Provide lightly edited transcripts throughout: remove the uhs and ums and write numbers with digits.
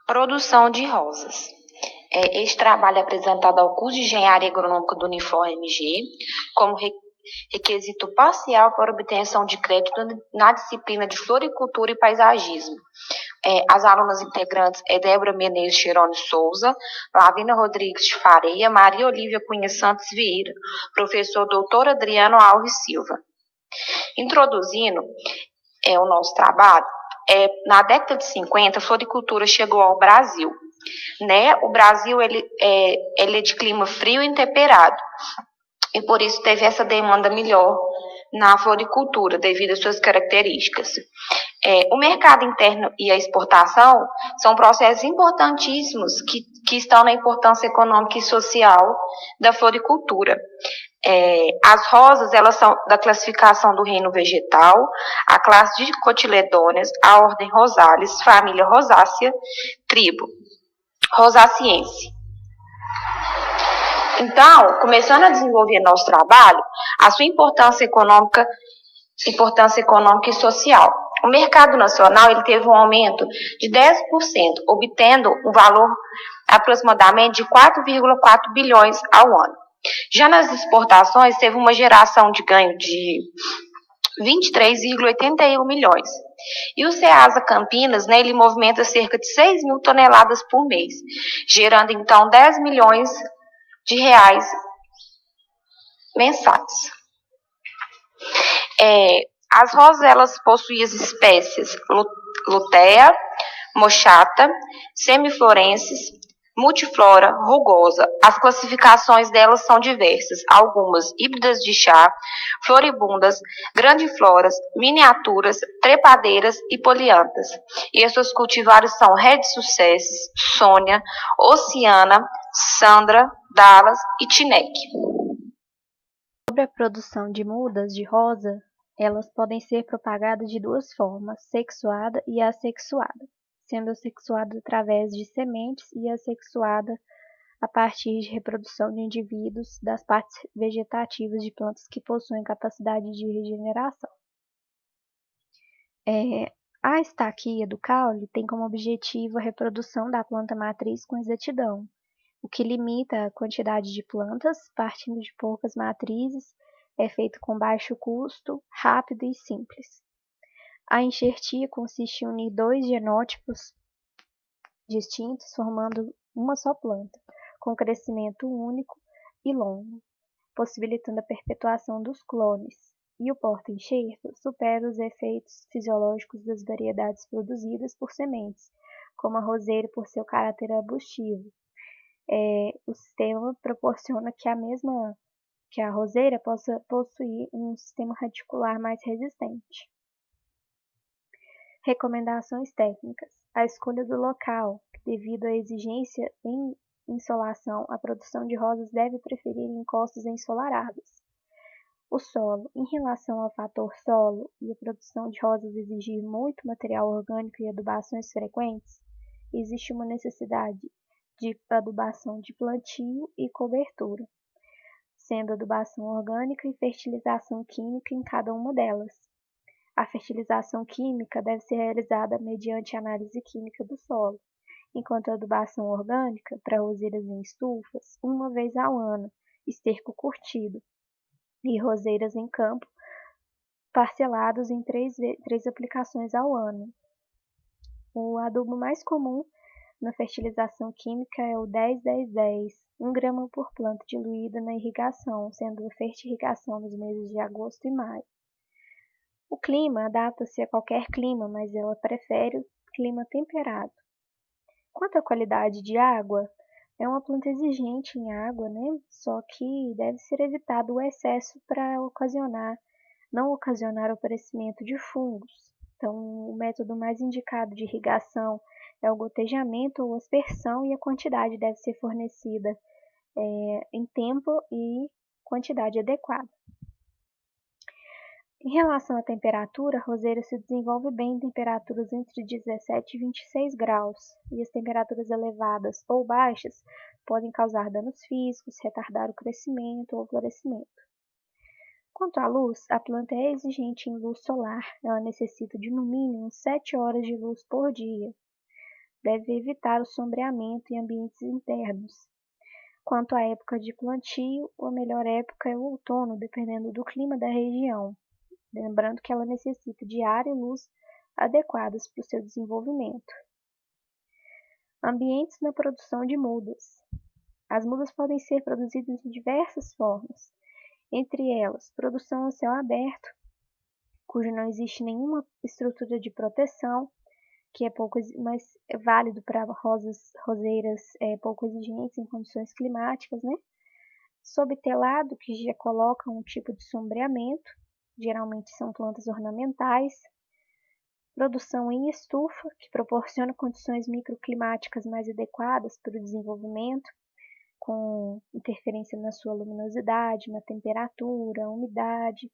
Produção de rosas. Este trabalho é apresentado ao curso de Engenharia Agronômica do Unifor-MG como requisito parcial para obtenção de crédito na disciplina de Floricultura e Paisagismo. As alunas integrantes é Débora Menezes Cherone Souza, Lavina Rodrigues de Faria, Maria Olívia Cunha Santos Vieira, professor Dr. Adriano Alves Silva. Introduzindo o nosso trabalho, na década de 50, a floricultura chegou ao Brasil. O Brasil ele é de clima frio e temperado, e por isso teve essa demanda melhor na floricultura, devido às suas características. O mercado interno e a exportação são processos importantíssimos que estão na importância econômica e social da floricultura. As rosas, elas são da classificação do reino vegetal, a classe de cotiledôneas, a ordem Rosales, família Rosácea, tribo Rosaciense. Então, começando a desenvolver nosso trabalho, a sua importância econômica e social. O mercado nacional ele teve um aumento de 10%, obtendo um valor aproximadamente de 4,4 bilhões ao ano. Já nas exportações, teve uma geração de ganho de 23,81 milhões. E o Ceasa Campinas, ele movimenta cerca de 6 mil toneladas por mês, gerando então 10 milhões de reais mensais. As rosas, elas possuem as espécies lutea, mochata, semiflorenses, multiflora, rugosa. As classificações delas são diversas, algumas híbridas de chá, floribundas, grandifloras, miniaturas, trepadeiras e poliantas. E as suas cultivares são Red Success, Sônia, Oceana, Sandra, Dallas e Tinec. Sobre a produção de mudas de rosa, elas podem ser propagadas de duas formas, sexuada e assexuada, sendo assexuada através de sementes e assexuada a partir de reprodução de indivíduos das partes vegetativas de plantas que possuem capacidade de regeneração. A estaquia do caule tem como objetivo a reprodução da planta matriz com exatidão, o que limita a quantidade de plantas, partindo de poucas matrizes, é feito com baixo custo, rápido e simples. A enxertia consiste em unir dois genótipos distintos, formando uma só planta, com crescimento único e longo, possibilitando a perpetuação dos clones. E o porta-enxerto supera os efeitos fisiológicos das variedades produzidas por sementes, como a roseira por seu caráter arbustivo. O sistema proporciona que a roseira possa possuir um sistema radicular mais resistente. Recomendações técnicas. A escolha do local. Devido à exigência em insolação, a produção de rosas deve preferir encostas ensolaradas. O solo. Em relação ao fator solo e a produção de rosas exigir muito material orgânico e adubações frequentes, existe uma necessidade de adubação de plantio e cobertura, sendo adubação orgânica e fertilização química em cada uma delas. A fertilização química deve ser realizada mediante análise química do solo, enquanto a adubação orgânica, para roseiras em estufas, uma vez ao ano, esterco curtido, e roseiras em campo, parcelados em três aplicações ao ano. O adubo mais comum na fertilização química é o 10-10-10, 1 grama por planta diluída na irrigação, sendo a fertirrigação nos meses de agosto e maio. O clima adapta-se a qualquer clima, mas ela prefere o clima temperado. Quanto à qualidade de água, é uma planta exigente em água, Só que deve ser evitado o excesso para não ocasionar o aparecimento de fungos. Então, o método mais indicado de irrigação é o gotejamento ou aspersão, e a quantidade deve ser fornecida em tempo e quantidade adequada. Em relação à temperatura, a roseira se desenvolve bem em temperaturas entre 17 e 26 graus, e as temperaturas elevadas ou baixas podem causar danos físicos, retardar o crescimento ou florescimento. Quanto à luz, a planta é exigente em luz solar, ela necessita de no mínimo 7 horas de luz por dia. deve evitar o sombreamento em ambientes internos. Quanto à época de plantio, a melhor época é o outono, dependendo do clima da região. Lembrando que ela necessita de ar e luz adequadas para o seu desenvolvimento. Ambientes na produção de mudas. As mudas podem ser produzidas de diversas formas, entre elas produção a céu aberto, cujo não existe nenhuma estrutura de proteção, que é pouco mais válido para roseiras pouco exigentes em condições climáticas, né? Sob telado, que já coloca um tipo de sombreamento, geralmente são plantas ornamentais. Produção em estufa, que proporciona condições microclimáticas mais adequadas para o desenvolvimento, com interferência na sua luminosidade, na temperatura, umidade.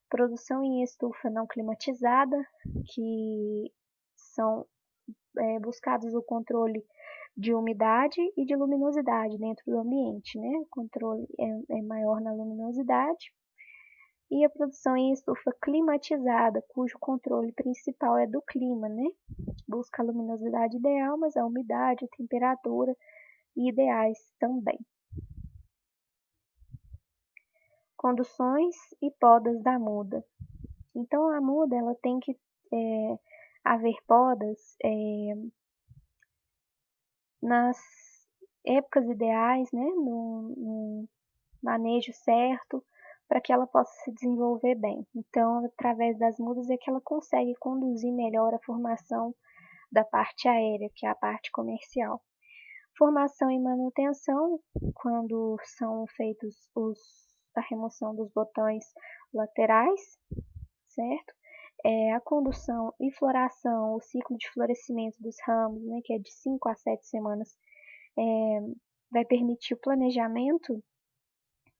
Produção em estufa não climatizada, que são buscados o controle de umidade e de luminosidade dentro do ambiente, né? O controle é maior na luminosidade. E a produção em estufa climatizada, cujo controle principal é do clima, né? Busca a luminosidade ideal, mas a umidade, a temperatura ideais também. Conduções e podas da muda. Então a muda ela tem que haver podas nas épocas ideais, né? No manejo certo, para que ela possa se desenvolver bem. Então, através das mudas é que ela consegue conduzir melhor a formação da parte aérea, que é a parte comercial. Formação e manutenção, quando são feitos a remoção dos botões laterais, certo? A condução e floração, o ciclo de florescimento dos ramos, né, que é de 5 a 7 semanas, vai permitir o planejamento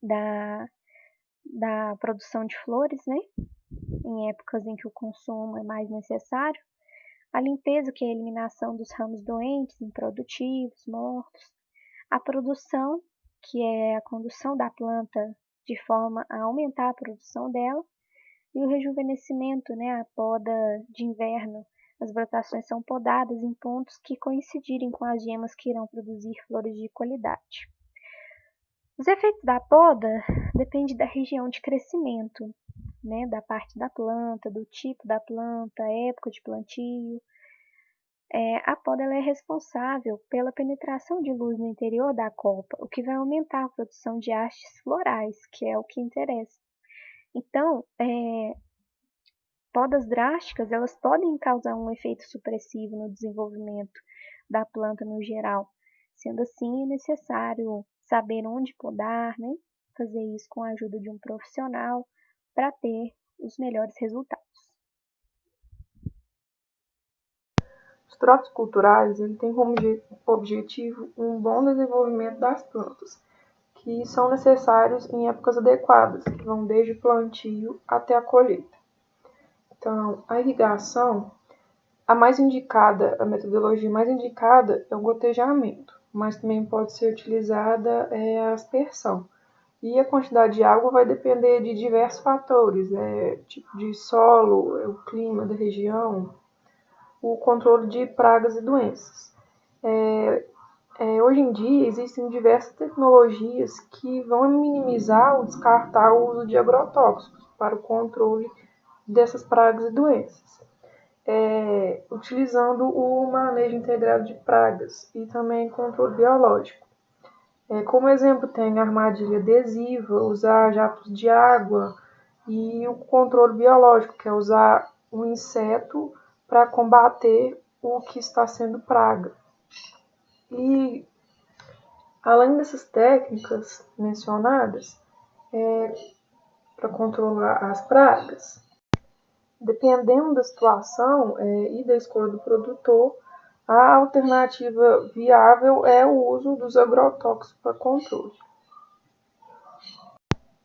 da produção de flores, né? Em épocas em que o consumo é mais necessário. A limpeza, que é a eliminação dos ramos doentes, improdutivos, mortos. A produção, que é a condução da planta de forma a aumentar a produção dela. E o rejuvenescimento, né? A poda de inverno. As brotações são podadas em pontos que coincidirem com as gemas que irão produzir flores de qualidade. Os efeitos da poda dependem da região de crescimento, né, da parte da planta, do tipo da planta, época de plantio. A poda ela é responsável pela penetração de luz no interior da copa, o que vai aumentar a produção de hastes florais, que é o que interessa. Então, podas drásticas elas podem causar um efeito supressivo no desenvolvimento da planta no geral. Sendo assim, é necessário saber onde podar, né? Fazer isso com a ajuda de um profissional para ter os melhores resultados. Os trotes culturais têm como objetivo um bom desenvolvimento das plantas, que são necessários em épocas adequadas, que vão desde o plantio até a colheita. Então, a irrigação, a metodologia mais indicada é o gotejamento, mas também pode ser utilizada a aspersão. E a quantidade de água vai depender de diversos fatores, tipo de solo, o clima da região, o controle de pragas e doenças. Hoje em dia existem diversas tecnologias que vão minimizar ou descartar o uso de agrotóxicos para o controle dessas pragas e doenças, utilizando o manejo integrado de pragas e também controle biológico. Como exemplo, tem a armadilha adesiva, usar jatos de água e o controle biológico, que é usar um inseto para combater o que está sendo praga. E, além dessas técnicas mencionadas, para controlar as pragas, dependendo da situação e da escolha do produtor, a alternativa viável é o uso dos agrotóxicos para controle.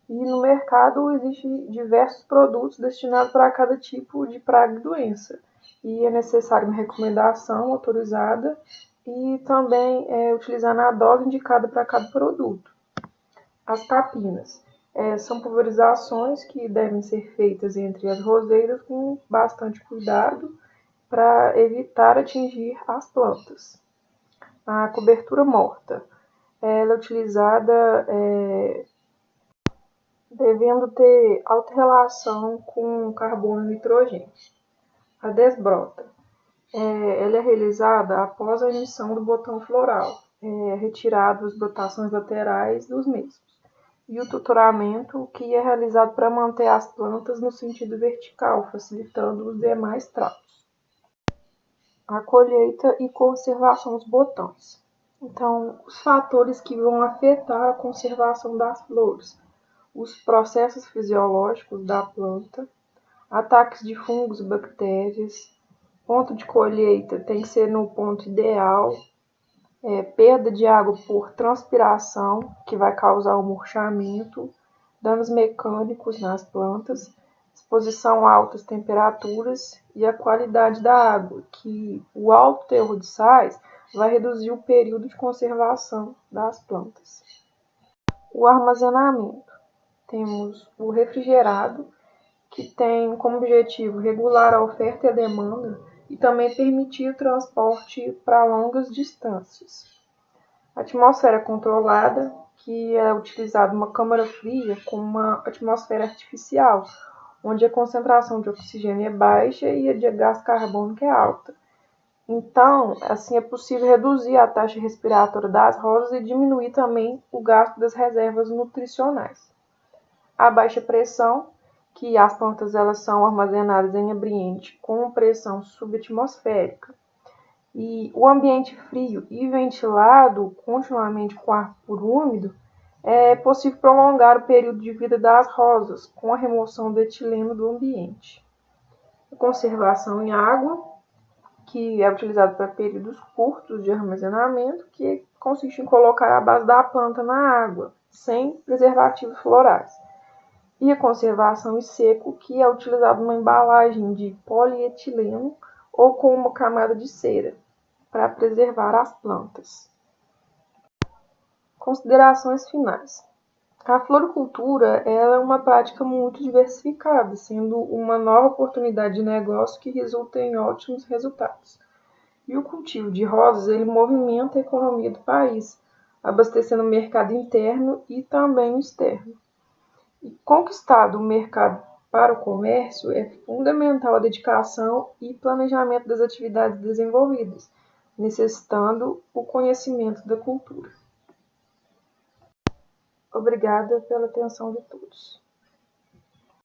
E no mercado existem diversos produtos destinados para cada tipo de praga e doença. E é necessário uma recomendação autorizada e também utilizar a dose indicada para cada produto. As tapinas são pulverizações que devem ser feitas entre as roseiras com bastante cuidado para evitar atingir as plantas. A cobertura morta, ela é utilizada devendo ter alta relação com carbono e nitrogênio. A desbrota, ela é realizada após a emissão do botão floral, retirado as brotações laterais dos mesmos. E o tutoramento, que é realizado para manter as plantas no sentido vertical, facilitando os demais tratos. A colheita e conservação dos botões. Então, os fatores que vão afetar a conservação das flores, os processos fisiológicos da planta, ataques de fungos e bactérias, ponto de colheita tem que ser no ponto ideal, perda de água por transpiração, que vai causar o murchamento, danos mecânicos nas plantas, exposição a altas temperaturas e a qualidade da água, que o alto teor de sais vai reduzir o período de conservação das plantas. O armazenamento. Temos o refrigerado, que tem como objetivo regular a oferta e a demanda e também permitir o transporte para longas distâncias. A atmosfera controlada, que é utilizada uma câmara fria com uma atmosfera artificial, onde a concentração de oxigênio é baixa e a de gás carbônico é alta. Então, assim é possível reduzir a taxa respiratória das rosas e diminuir também o gasto das reservas nutricionais. A baixa pressão, que as plantas elas são armazenadas em ambiente com pressão subatmosférica. E o ambiente frio e ventilado continuamente com ar puro úmido, é possível prolongar o período de vida das rosas com a remoção do etileno do ambiente. A conservação em água, que é utilizado para períodos curtos de armazenamento, que consiste em colocar a base da planta na água, sem preservativos florais. E a conservação em seco, que é utilizado uma embalagem de polietileno ou com uma camada de cera, para preservar as plantas. Considerações finais. A floricultura ela é uma prática muito diversificada, sendo uma nova oportunidade de negócio que resulta em ótimos resultados. E o cultivo de rosas ele movimenta a economia do país, abastecendo o mercado interno e também o externo. E conquistar o mercado para o comércio é fundamental a dedicação e planejamento das atividades desenvolvidas, necessitando o conhecimento da cultura. Obrigada pela atenção de todos.